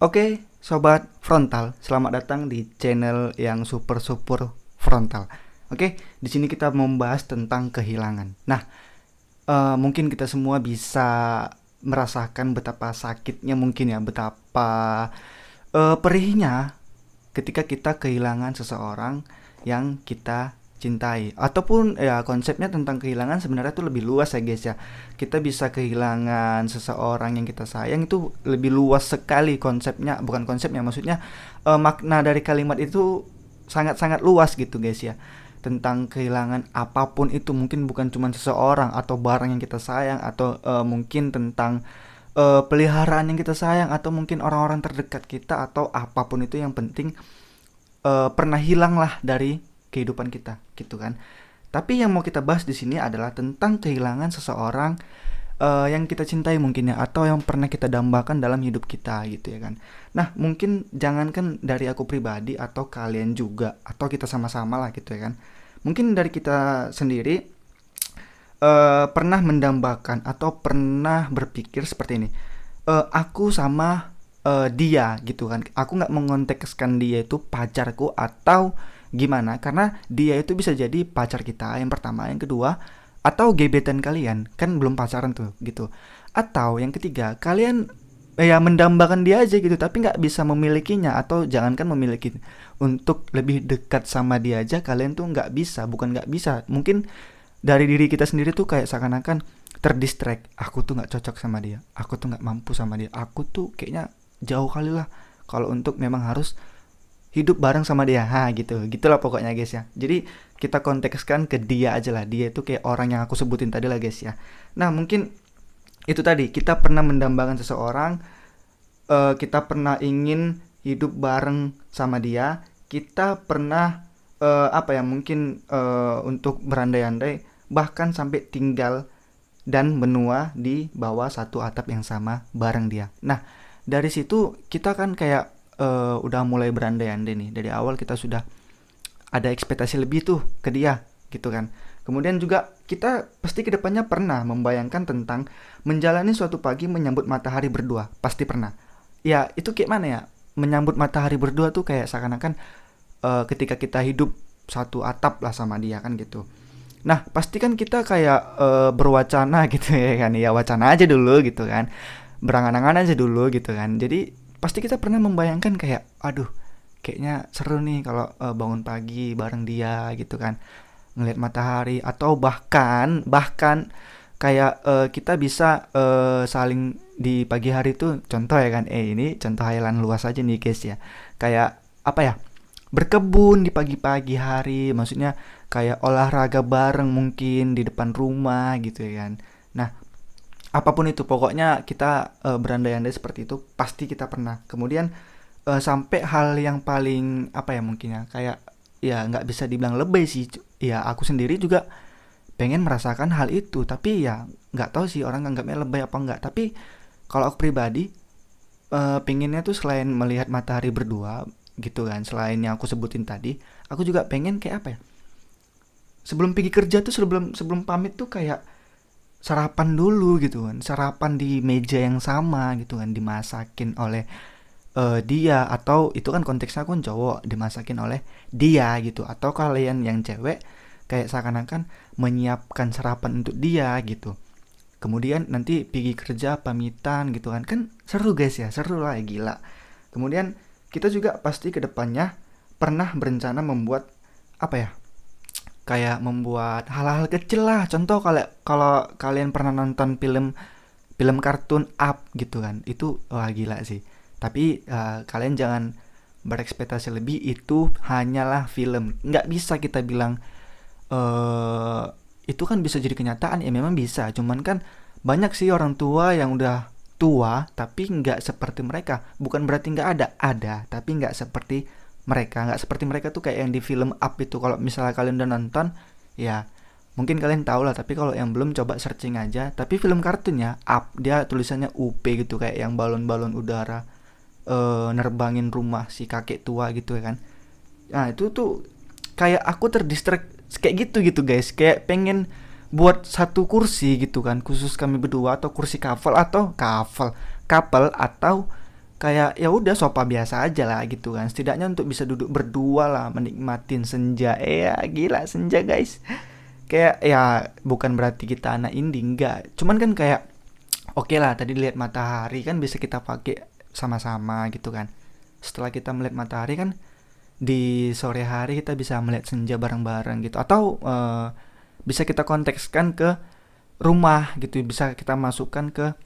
Oke, sobat frontal, selamat datang di channel yang super frontal. Oke, di sini kita membahas tentang kehilangan. Nah, mungkin kita semua bisa merasakan betapa sakitnya mungkin ya, betapa perihnya ketika kita kehilangan seseorang yang kita cintai. Ataupun ya konsepnya tentang kehilangan sebenarnya itu lebih luas ya guys ya. Kita bisa kehilangan seseorang yang kita sayang itu lebih luas sekali konsepnya, bukan konsepnya maksudnya makna dari kalimat itu sangat-sangat luas gitu guys ya. Tentang kehilangan apapun itu, mungkin bukan cuma seseorang atau barang yang kita sayang, atau mungkin tentang peliharaan yang kita sayang, atau mungkin orang-orang terdekat kita, atau apapun itu yang penting pernah hilang lah dari kehidupan kita gitu kan. Tapi yang mau kita bahas di sini adalah tentang kehilangan seseorang yang kita cintai mungkin ya, atau yang pernah kita dambakan dalam hidup kita gitu ya kan. Nah, mungkin jangankan dari aku pribadi atau kalian juga, atau kita sama-sama lah gitu ya kan. Mungkin dari kita sendiri pernah mendambakan atau pernah berpikir seperti ini. Aku sama dia gitu kan. Aku nggak mengontekskan dia itu pacarku atau gimana, karena dia itu bisa jadi pacar kita yang pertama, yang kedua, atau gebetan kalian kan belum pacaran tuh gitu, atau yang ketiga kalian ya mendambakan dia aja gitu tapi nggak bisa memilikinya, atau jangankan memiliki, untuk lebih dekat sama dia aja kalian tuh nggak bisa. Bukan nggak bisa, mungkin dari diri kita sendiri tuh kayak seakan-akan terdistract. Aku tuh nggak cocok sama dia, aku tuh nggak mampu sama dia, aku tuh kayaknya jauh kali lah kalau untuk memang harus hidup bareng sama dia. Gitu gitulah pokoknya guys ya. Jadi kita kontekskan ke dia aja lah, dia itu kayak orang yang aku sebutin tadi lah guys ya. Nah, mungkin itu tadi, kita pernah mendambakan seseorang, kita pernah ingin hidup bareng sama dia, kita pernah apa ya, mungkin untuk berandai-andai bahkan sampai tinggal dan menua di bawah satu atap yang sama bareng dia. Nah, dari situ kita kan kayak udah mulai berandai-andai nih. Dari awal kita sudah ada ekspektasi lebih tuh ke dia gitu kan. Kemudian juga kita pasti kedepannya pernah membayangkan tentang menjalani suatu pagi menyambut matahari berdua. Pasti pernah. Ya itu kayak mana ya, menyambut matahari berdua tuh kayak seakan-akan ketika kita hidup satu atap lah sama dia kan gitu. Nah, pasti kan kita kayak berwacana gitu ya kan. Ya wacana aja dulu gitu kan, berangan-angan aja dulu gitu kan. Jadi pasti kita pernah membayangkan kayak, aduh kayaknya seru nih kalau bangun pagi bareng dia gitu kan, ngelihat matahari, atau bahkan kayak kita bisa saling di pagi hari tuh, contoh ya kan, ini contoh hayalan luas aja nih guys ya, kayak apa ya, berkebun di pagi-pagi hari, maksudnya kayak olahraga bareng mungkin di depan rumah gitu ya kan. Nah, apapun itu pokoknya kita berandai-andai seperti itu pasti kita pernah. Kemudian sampai hal yang paling apa ya, mungkin ya kayak, ya nggak bisa dibilang lebay sih ya, aku sendiri juga pengen merasakan hal itu, tapi ya nggak tahu sih orang anggapnya lebay apa enggak. Tapi kalau aku pribadi pengennya tuh selain melihat matahari berdua gitu kan, selain yang aku sebutin tadi, aku juga pengen kayak apa ya, sebelum pergi kerja tuh, sebelum sebelum pamit tuh kayak sarapan dulu gitu kan, sarapan di meja yang sama gitu kan, dimasakin oleh dia, atau itu kan konteksnya aku cowok, dimasakin oleh dia gitu, atau kalian yang cewek kayak seakan-akan menyiapkan sarapan untuk dia gitu. Kemudian nanti pergi kerja pamitan gitu kan, kan seru guys ya, seru lah ya, gila. Kemudian kita juga pasti kedepannya pernah berencana membuat apa ya, kayak membuat hal-hal kecil lah. Contoh kalau kalau kalian pernah nonton film film kartun Up gitu kan, itu wah gila sih. Tapi kalian jangan berekspektasi lebih, itu hanyalah film, nggak bisa kita bilang eh itu kan bisa jadi kenyataan. Ya memang bisa, cuman kan banyak sih orang tua yang udah tua tapi nggak seperti mereka. Bukan berarti nggak ada tapi nggak seperti mereka. Nggak seperti mereka tuh kayak yang di film Up itu, kalau misalnya kalian udah nonton ya mungkin kalian tahu lah, tapi kalau yang belum coba searching aja. Tapi film kartunnya Up, dia tulisannya UP gitu, kayak yang balon-balon udara nerbangin rumah si kakek tua gitu ya kan. Nah itu tuh kayak aku terdistract kayak gitu gitu guys, kayak pengen buat satu kursi gitu kan khusus kami berdua, atau kursi couple, atau couple couple, atau kayak ya udah sopa biasa aja lah gitu kan, setidaknya untuk bisa duduk berdua lah menikmatin senja. Ya gila senja guys, kayak ya bukan berarti kita anak indie, enggak, cuman kan kayak oke lah tadi lihat matahari kan bisa kita pakai sama-sama gitu kan. Setelah kita melihat matahari kan di sore hari kita bisa melihat senja bareng-bareng gitu, atau bisa kita kontekskan ke rumah gitu, bisa kita masukkan ke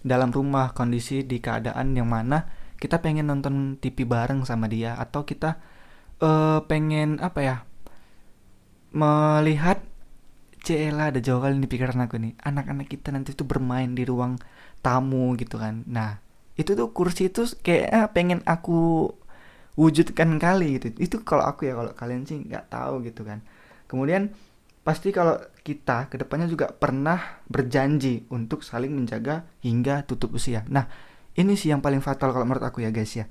dalam rumah kondisi di keadaan yang mana kita pengen nonton TV bareng sama dia, atau kita pengen apa ya, melihat Cela ada jauh kali di pikiran aku nih, anak-anak kita nanti tuh bermain di ruang tamu gitu kan. Nah itu tuh kursi itu kayak pengen aku wujudkan kali gitu. Itu kalau aku ya, kalau kalian sih nggak tahu gitu kan. Kemudian pasti kalau kita kedepannya juga pernah berjanji untuk saling menjaga hingga tutup usia. Nah ini sih yang paling fatal kalau menurut aku ya guys ya.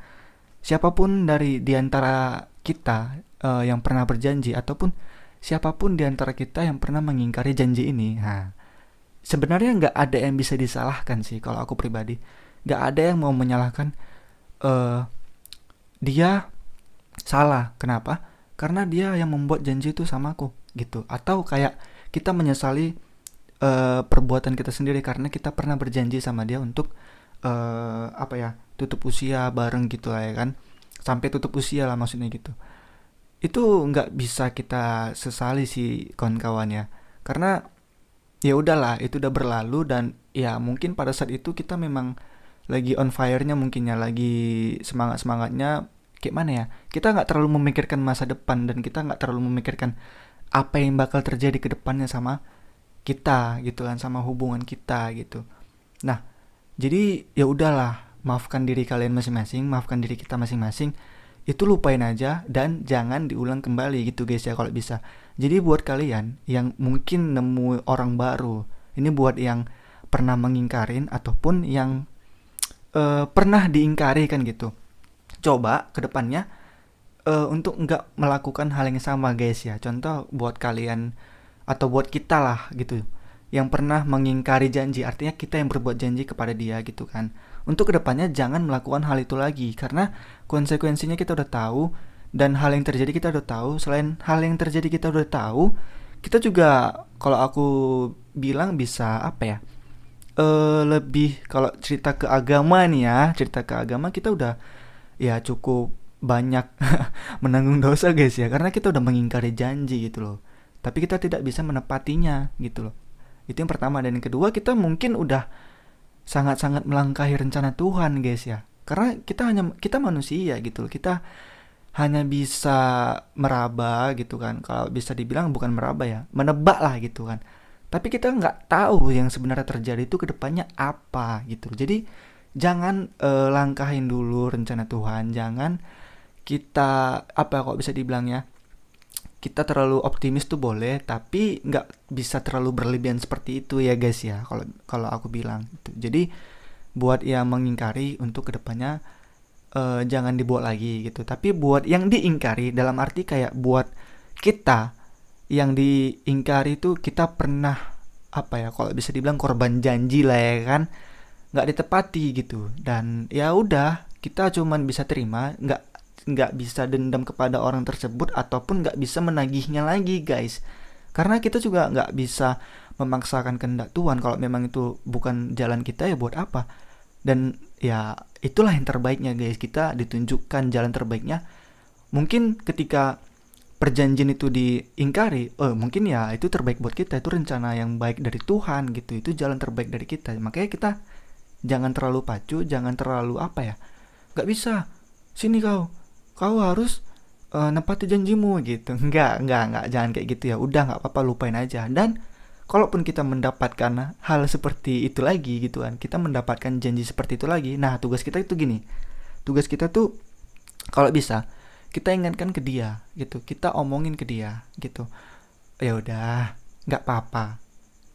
Siapapun dari diantara kita yang pernah berjanji, ataupun siapapun diantara kita yang pernah mengingkari janji ini, nah sebenarnya nggak ada yang bisa disalahkan sih kalau aku pribadi. Nggak ada yang mau menyalahkan eh dia salah. Kenapa? Karena dia yang membuat janji itu sama aku gitu. Atau kayak kita menyesali perbuatan kita sendiri karena kita pernah berjanji sama dia untuk apa ya, tutup usia bareng gitu lah ya kan. Sampai tutup usia lah maksudnya gitu. Itu nggak bisa kita sesali sih kawan-kawan ya. Karena ya udahlah, itu udah berlalu, dan ya mungkin pada saat itu kita memang lagi on fire-nya, mungkin ya lagi semangat-semangatnya, kayak mana ya, kita nggak terlalu memikirkan masa depan, dan kita nggak terlalu memikirkan apa yang bakal terjadi ke depannya sama kita gitu kan, sama hubungan kita gitu. Nah jadi ya udahlah, maafkan diri kalian masing-masing, maafkan diri kita masing-masing, itu lupain aja dan jangan diulang kembali gitu guys ya kalau bisa. Jadi buat kalian yang mungkin nemu orang baru, ini buat yang pernah mengingkarin ataupun yang pernah diingkari kan gitu, coba kedepannya untuk nggak melakukan hal yang sama guys ya. Contoh buat kalian atau buat kita lah gitu, yang pernah mengingkari janji, artinya kita yang berbuat janji kepada dia gitu kan, untuk kedepannya jangan melakukan hal itu lagi, karena konsekuensinya kita udah tahu, dan hal yang terjadi kita udah tahu. Selain hal yang terjadi kita udah tahu, kita juga kalau aku bilang bisa apa ya, lebih kalau cerita ke agama nih ya, cerita ke agama kita udah ya cukup banyak menanggung dosa guys ya, karena kita udah mengingkari janji gitu loh, tapi kita tidak bisa menepatinya gitu loh. Itu yang pertama. Dan yang kedua, kita mungkin udah sangat-sangat melangkahi rencana Tuhan guys ya, karena kita manusia gitu loh, kita hanya bisa meraba gitu kan, kalau bisa dibilang bukan meraba ya, menebak lah gitu kan, tapi kita nggak tahu yang sebenarnya terjadi itu kedepannya apa gitu. Jadi jangan langkahin dulu rencana Tuhan, jangan kita apa kok bisa dibilang ya, kita terlalu optimis tuh boleh, tapi nggak bisa terlalu berlebihan seperti itu ya guys ya, kalau kalau aku bilang gitu. Jadi buat yang mengingkari, untuk kedepannya jangan dibuat lagi gitu. Tapi buat yang diingkari, dalam arti kayak buat kita yang diingkari itu, kita pernah apa ya, kalau bisa dibilang korban janji lah ya kan, nggak ditepati gitu. Dan ya udah, kita cuman bisa terima, nggak bisa dendam kepada orang tersebut, ataupun nggak bisa menagihnya lagi guys, karena kita juga nggak bisa memaksakan kehendak Tuhan. Kalau memang itu bukan jalan kita, ya buat apa. Dan ya itulah yang terbaiknya guys, kita ditunjukkan jalan terbaiknya. Mungkin ketika perjanjian itu diingkari, mungkin ya itu terbaik buat kita, itu rencana yang baik dari Tuhan gitu, itu jalan terbaik dari kita. Makanya kita jangan terlalu pacu, jangan terlalu apa ya, nggak bisa, sini kau harus nepati janjimu gitu. Enggak, jangan kayak gitu ya. Udah nggak apa-apa, lupain aja. Dan kalaupun kita mendapatkan hal seperti itu lagi gitu kan, kita mendapatkan janji seperti itu lagi, nah tugas kita itu gini, tugas kita tuh kalau bisa kita ingatkan ke dia gitu, kita omongin ke dia gitu. Ya udah, nggak apa-apa,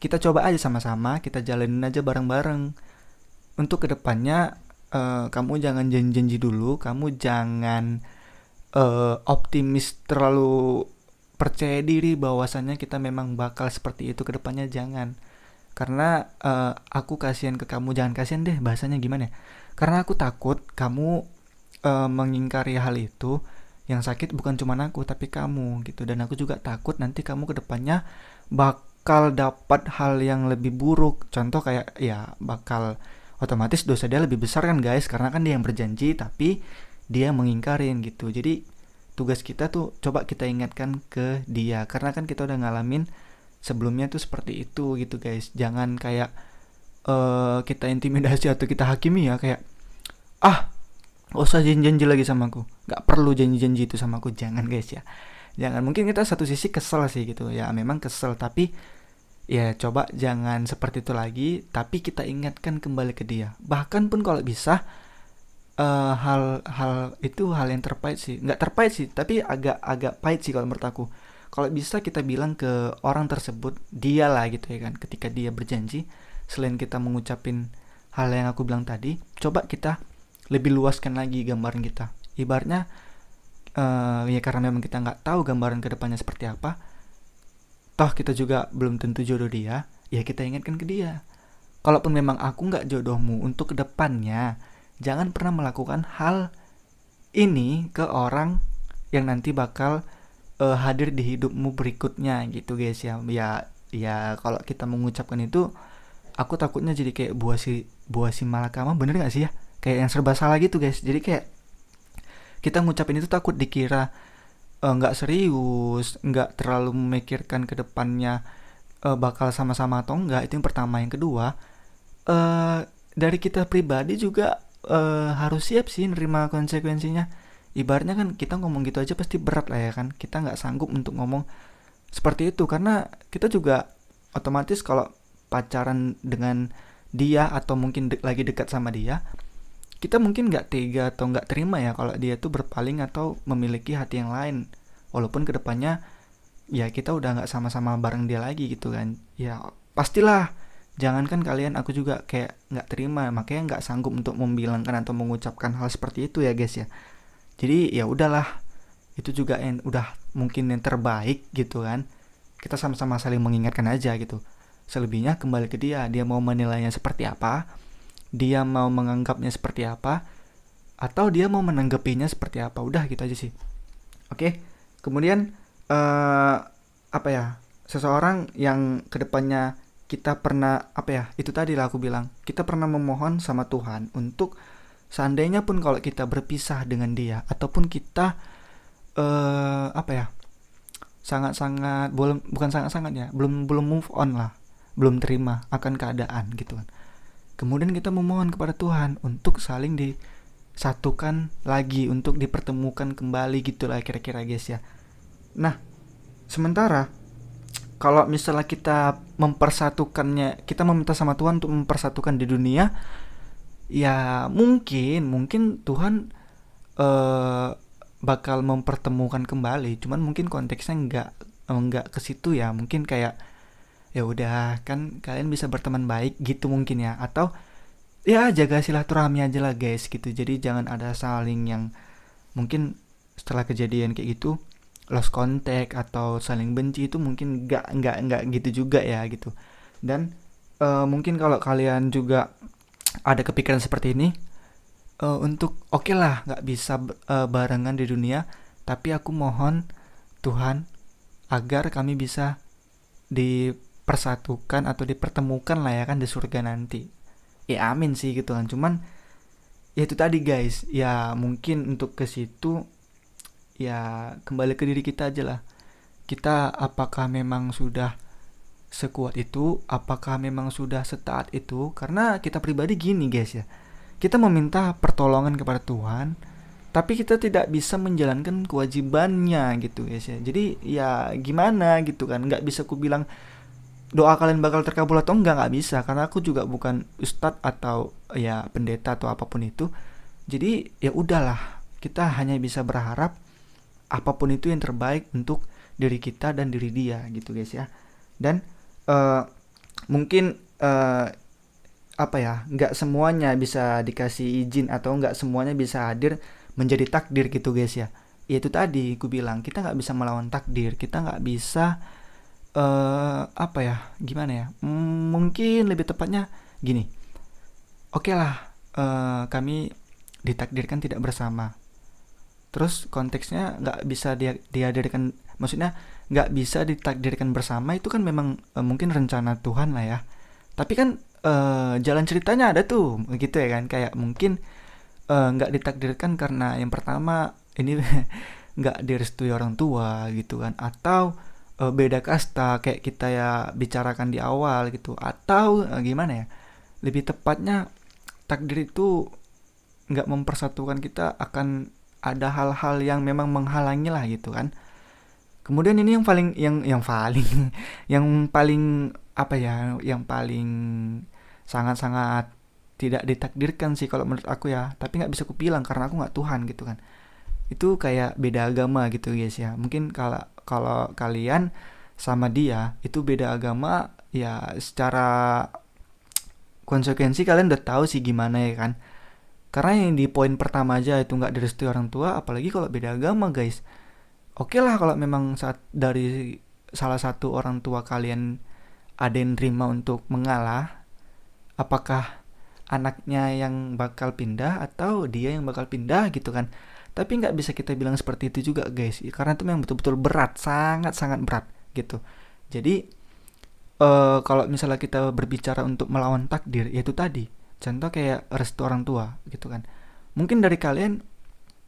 kita coba aja sama-sama, kita jalanin aja bareng-bareng. Untuk kedepannya kamu jangan janji-janji dulu, kamu jangan optimis terlalu percaya diri bahwasannya kita memang bakal seperti itu ke depannya, jangan. Karena aku kasihan ke kamu, jangan kasihan deh, bahasanya gimana ya? Karena aku takut kamu mengingkari hal itu. Yang sakit bukan cuma aku tapi kamu gitu, dan aku juga takut nanti kamu kedepannya bakal dapat hal yang lebih buruk. Contoh kayak ya bakal otomatis dosa dia lebih besar kan guys, karena kan dia yang berjanji tapi dia mengingkarin gitu. Jadi tugas kita tuh coba kita ingatkan ke dia, karena kan kita udah ngalamin sebelumnya tuh seperti itu gitu guys. Jangan kayak kita intimidasi atau kita hakimi ya, kayak ah gak usah janji-janji lagi sama aku, gak perlu janji-janji itu sama aku, jangan guys ya. Jangan, mungkin kita satu sisi kesel sih gitu ya, memang kesel, tapi ya coba jangan seperti itu lagi, tapi kita ingatkan kembali ke dia. Bahkan pun kalau bisa hal-hal itu hal yang terpahit sih, nggak terpahit sih tapi agak pahit sih kalau menurut aku. Kalau bisa kita bilang ke orang tersebut, dia lah gitu ya kan, ketika dia berjanji, selain kita mengucapin hal yang aku bilang tadi, coba kita lebih luaskan lagi gambaran kita. Ibaratnya ya karena memang kita nggak tahu gambaran kedepannya seperti apa, toh kita juga belum tentu jodoh dia, ya kita ingatkan ke dia. Kalaupun memang aku nggak jodohmu untuk kedepannya, jangan pernah melakukan hal ini ke orang yang nanti bakal hadir di hidupmu berikutnya gitu guys ya. Ya kalau kita mengucapkan itu, aku takutnya jadi kayak buah si malakama, bener nggak sih ya? Kayak yang serba salah gitu guys. Jadi kayak kita ngucapin itu takut dikira nggak serius, nggak terlalu memikirkan ke depannya bakal sama-sama atau enggak. Itu yang pertama. Yang kedua, dari kita pribadi juga harus siap sih nerima konsekuensinya. Ibaratnya kan kita ngomong gitu aja pasti berat lah ya kan. Kita nggak sanggup untuk ngomong seperti itu, karena kita juga otomatis kalau pacaran dengan dia atau mungkin lagi dekat sama dia, kita mungkin nggak tega atau nggak terima ya kalau dia tuh berpaling atau memiliki hati yang lain, walaupun kedepannya ya kita udah nggak sama-sama bareng dia lagi gitu kan. Ya pastilah, jangankan kalian, aku juga kayak nggak terima, makanya nggak sanggup untuk membilangkan atau mengucapkan hal seperti itu ya guys ya. Jadi ya udahlah, itu juga yang udah mungkin yang terbaik gitu kan. Kita sama-sama saling mengingatkan aja gitu. Selebihnya kembali ke dia mau menilainya seperti apa, dia mau menganggapnya seperti apa, atau dia mau menanggapinya seperti apa. Udah gitu aja sih. Oke. Kemudian apa ya, seseorang yang kedepannya kita pernah itu tadi lah aku bilang, kita pernah memohon sama Tuhan untuk seandainya pun kalau kita berpisah dengan dia, ataupun kita sangat-sangat bukan sangat-sangat ya, belum move on lah, belum terima akan keadaan gitu kan. Kemudian kita memohon kepada Tuhan untuk saling disatukan lagi, untuk dipertemukan kembali gitulah kira-kira guys ya. Nah, sementara kalau misalnya kita mempersatukannya, kita meminta sama Tuhan untuk mempersatukan di dunia, ya mungkin Tuhan bakal mempertemukan kembali. Cuman mungkin konteksnya enggak ke situ ya. Mungkin kayak ya udah kan kalian bisa berteman baik gitu mungkin ya, atau ya jaga silaturahmi aja lah guys gitu. Jadi jangan ada saling yang mungkin setelah kejadian kayak gitu lost contact atau saling benci. Itu mungkin enggak gitu juga ya gitu. Dan mungkin kalau kalian juga ada kepikiran seperti ini, untuk oke lah nggak bisa barengan di dunia, tapi aku mohon Tuhan agar kami bisa dipersatukan atau dipertemukan lah ya kan di surga nanti. Ya amin sih gitu kan. Cuman ya itu tadi guys, ya mungkin untuk ke situ ya kembali ke diri kita aja lah. Kita apakah memang sudah sekuat itu, apakah memang sudah setaat itu? Karena kita pribadi gini guys ya, kita meminta pertolongan kepada Tuhan, tapi kita tidak bisa menjalankan kewajibannya gitu guys ya. Jadi ya gimana gitu kan, nggak bisa ku bilang doa kalian bakal terkabul atau nggak bisa, karena aku juga bukan ustadz atau ya pendeta atau apapun itu. Jadi ya udahlah, kita hanya bisa berharap apapun itu yang terbaik untuk diri kita dan diri dia gitu guys ya. Dan mungkin nggak semuanya bisa dikasih izin atau nggak semuanya bisa hadir menjadi takdir gitu guys ya. Ya itu tadi aku bilang, kita nggak bisa melawan takdir, kita nggak bisa apa ya, gimana ya, mungkin lebih tepatnya gini. Oke lah, kami ditakdirkan tidak bersama. Terus konteksnya nggak bisa dihadirkan, maksudnya nggak bisa ditakdirkan bersama itu kan memang mungkin rencana Tuhan lah ya. Tapi kan jalan ceritanya ada tuh, gitu ya kan. Kayak mungkin nggak ditakdirkan karena yang pertama ini nggak direstui orang tua gitu kan, atau beda kasta kayak kita ya bicarakan di awal gitu, atau gimana ya, lebih tepatnya takdir itu nggak mempersatukan kita, akan ada hal-hal yang memang menghalangi lah gitu kan. Kemudian ini yang paling yang paling apa ya, yang paling sangat-sangat tidak ditakdirkan sih kalau menurut aku ya, tapi nggak bisa aku bilang karena aku nggak Tuhan gitu kan. Itu kayak beda agama gitu guys ya. Mungkin kalau kalau kalian sama dia itu beda agama ya, secara konsekuensi kalian udah tahu sih gimana ya kan. Karena yang di poin pertama aja itu nggak direstui orang tua, apalagi kalau beda agama guys. Oke lah kalau memang saat dari salah satu orang tua kalian ada yang terima untuk mengalah, apakah anaknya yang bakal pindah atau dia yang bakal pindah gitu kan. Tapi nggak bisa kita bilang seperti itu juga guys, karena itu memang betul-betul berat, sangat-sangat berat gitu. Jadi kalau misalnya kita berbicara untuk melawan takdir, yaitu tadi contoh kayak restu orang tua gitu kan, mungkin dari kalian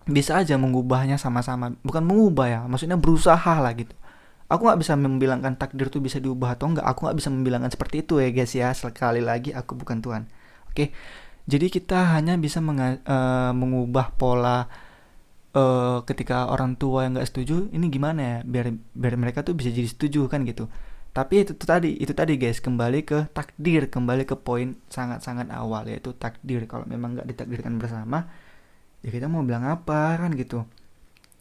bisa aja mengubahnya sama-sama, bukan mengubah ya, maksudnya berusaha lah gitu. Aku nggak bisa membilangkan takdir tuh bisa diubah atau enggak, aku nggak bisa membilangkan seperti itu ya guys ya, sekali lagi aku bukan Tuhan. Oke, jadi kita hanya bisa mengubah pola ketika orang tua yang nggak setuju ini gimana ya, biar mereka tuh bisa jadi setuju kan gitu. Tapi itu tadi guys, kembali ke takdir, kembali ke poin sangat-sangat awal, yaitu takdir. Kalau memang nggak ditakdirkan bersama, ya kita mau bilang apa kan gitu.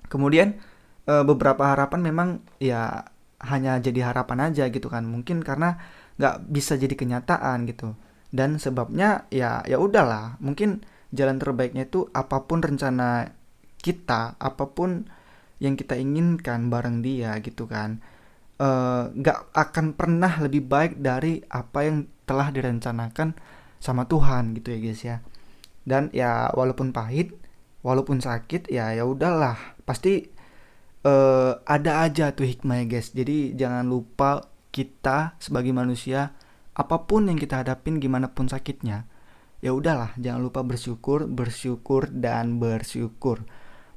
Kemudian beberapa harapan memang ya hanya jadi harapan aja gitu kan, mungkin karena nggak bisa jadi kenyataan gitu. Dan sebabnya ya udahlah, mungkin jalan terbaiknya itu apapun rencana kita, apapun yang kita inginkan bareng dia gitu kan, nggak akan pernah lebih baik dari apa yang telah direncanakan sama Tuhan gitu ya guys ya. Dan ya walaupun pahit, walaupun sakit, ya udahlah, pasti ada aja tuh hikmahnya guys. Jadi jangan lupa, kita sebagai manusia apapun yang kita hadapin, gimana pun sakitnya, ya udahlah, jangan lupa bersyukur, bersyukur dan bersyukur.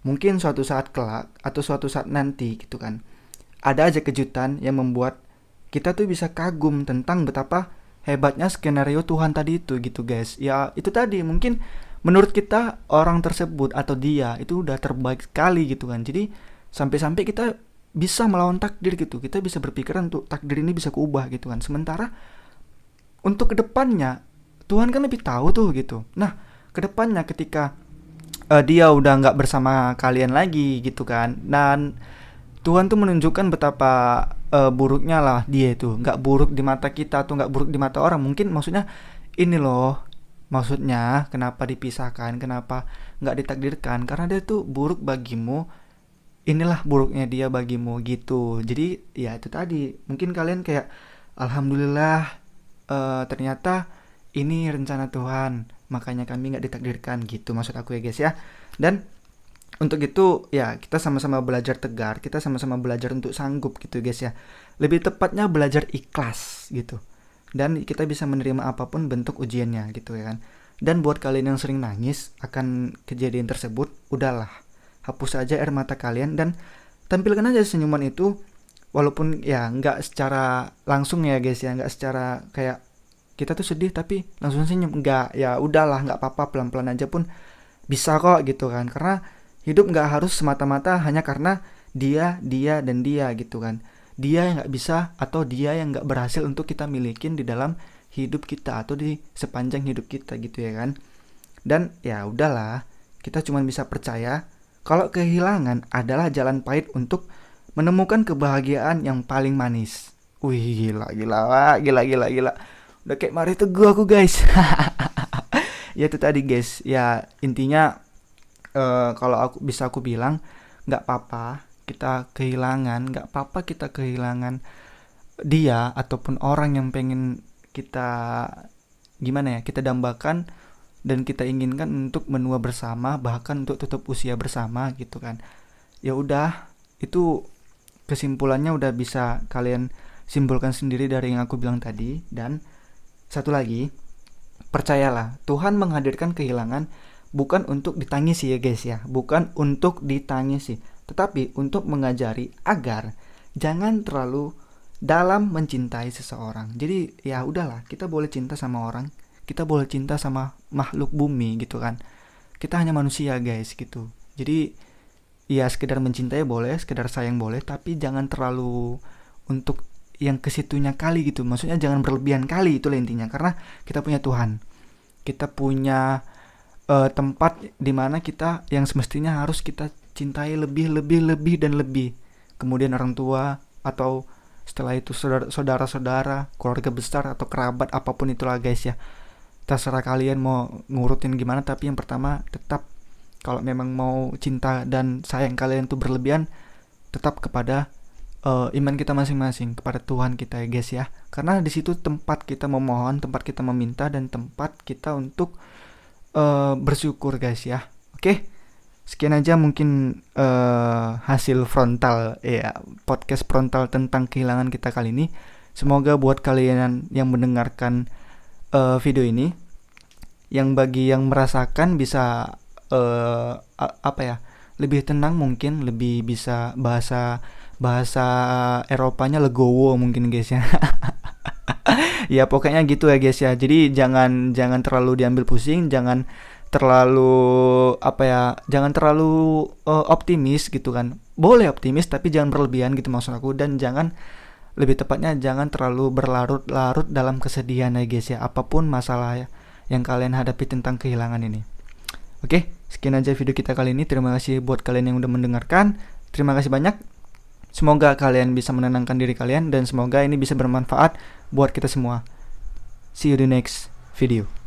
Mungkin suatu saat kelak atau suatu saat nanti gitu kan, ada aja kejutan yang membuat kita tuh bisa kagum tentang betapa hebatnya skenario Tuhan tadi itu gitu guys. Ya itu tadi, mungkin menurut kita orang tersebut atau dia itu udah terbaik sekali gitu kan. Jadi sampai-sampai kita bisa melawan takdir gitu. Kita bisa berpikiran untuk takdir ini bisa keubah gitu kan. Sementara untuk kedepannya Tuhan kan lebih tahu tuh gitu. Nah kedepannya ketika dia udah nggak bersama kalian lagi gitu kan, dan Tuhan tuh menunjukkan betapa buruknya lah dia itu, nggak buruk di mata kita atau nggak buruk di mata orang, mungkin maksudnya ini loh, maksudnya kenapa dipisahkan, kenapa nggak ditakdirkan, karena dia tuh buruk bagimu, inilah buruknya dia bagimu gitu. Jadi ya itu tadi, mungkin kalian kayak alhamdulillah, ternyata ini rencana Tuhan, makanya kami nggak ditakdirkan gitu maksud aku ya guys ya. Dan untuk itu ya kita sama-sama belajar tegar, kita sama-sama belajar untuk sanggup gitu guys ya. Lebih tepatnya belajar ikhlas gitu. Dan kita bisa menerima apapun bentuk ujiannya gitu ya kan. Dan buat kalian yang sering nangis akan kejadian tersebut, udahlah, hapus aja air mata kalian dan tampilkan aja senyuman itu, walaupun ya nggak secara langsung ya guys ya, nggak secara kayak kita tuh sedih tapi langsung senyum, nggak, ya udahlah nggak apa-apa, pelan-pelan aja pun bisa kok gitu kan. Karena hidup nggak harus semata-mata hanya karena dia dan dia gitu kan. Dia yang nggak bisa atau dia yang nggak berhasil untuk kita milikin di dalam hidup kita atau di sepanjang hidup kita gitu ya kan. Dan ya udahlah, kita cuma bisa percaya kalau kehilangan adalah jalan pahit untuk menemukan kebahagiaan yang paling manis. Wih gila. Udah kayak Mario Teguh aku guys. Ya itu tadi guys, ya intinya kalau aku bilang nggak apa-apa kita kehilangan, nggak apa-apa kita kehilangan dia ataupun orang yang pengen kita gimana ya, kita dambakan dan kita inginkan untuk menua bersama, bahkan untuk tutup usia bersama gitu kan. Ya udah, itu kesimpulannya udah bisa kalian simpulkan sendiri dari yang aku bilang tadi. Dan satu lagi, percayalah, Tuhan menghadirkan kehilangan bukan untuk ditangisi ya guys ya, bukan untuk ditangisi, tetapi untuk mengajari agar jangan terlalu dalam mencintai seseorang. Jadi ya udahlah, kita boleh cinta sama orang, kita boleh cinta sama makhluk bumi gitu kan. Kita hanya manusia guys gitu. Jadi ya sekedar mencintai boleh, sekedar sayang boleh, tapi jangan terlalu untuk yang kesitunya kali gitu. Maksudnya jangan berlebihan kali, itulah intinya. Karena kita punya Tuhan, kita punya tempat dimana kita yang semestinya harus kita cintai lebih dan lebih. Kemudian orang tua, atau setelah itu saudara-saudara, keluarga besar atau kerabat, apapun itulah guys ya. Terserah kalian mau ngurutin gimana, tapi yang pertama tetap, kalau memang mau cinta dan sayang kalian tuh berlebihan, tetap kepada iman kita masing-masing, kepada Tuhan kita ya guys ya. Karena di situ tempat kita memohon, tempat kita meminta, dan tempat kita untuk bersyukur guys ya. Oke, sekian aja mungkin hasil frontal ya, podcast frontal tentang kehilangan kita kali ini. Semoga buat kalian yang mendengarkan video ini, yang bagi yang merasakan bisa apa ya, lebih tenang, mungkin lebih bisa bahasa Eropanya legowo mungkin guys ya. Ya pokoknya gitu ya guys ya. Jadi jangan terlalu diambil pusing, jangan terlalu jangan terlalu optimis gitu kan. Boleh optimis tapi jangan berlebihan gitu maksud aku, dan jangan, lebih tepatnya jangan terlalu berlarut-larut dalam kesedihan ya guys ya, apapun masalah yang kalian hadapi tentang kehilangan ini. Oke, sekian aja video kita kali ini. Terima kasih buat kalian yang udah mendengarkan. Terima kasih banyak. Semoga kalian bisa menenangkan diri kalian, dan semoga ini bisa bermanfaat buat kita semua. See you di next video.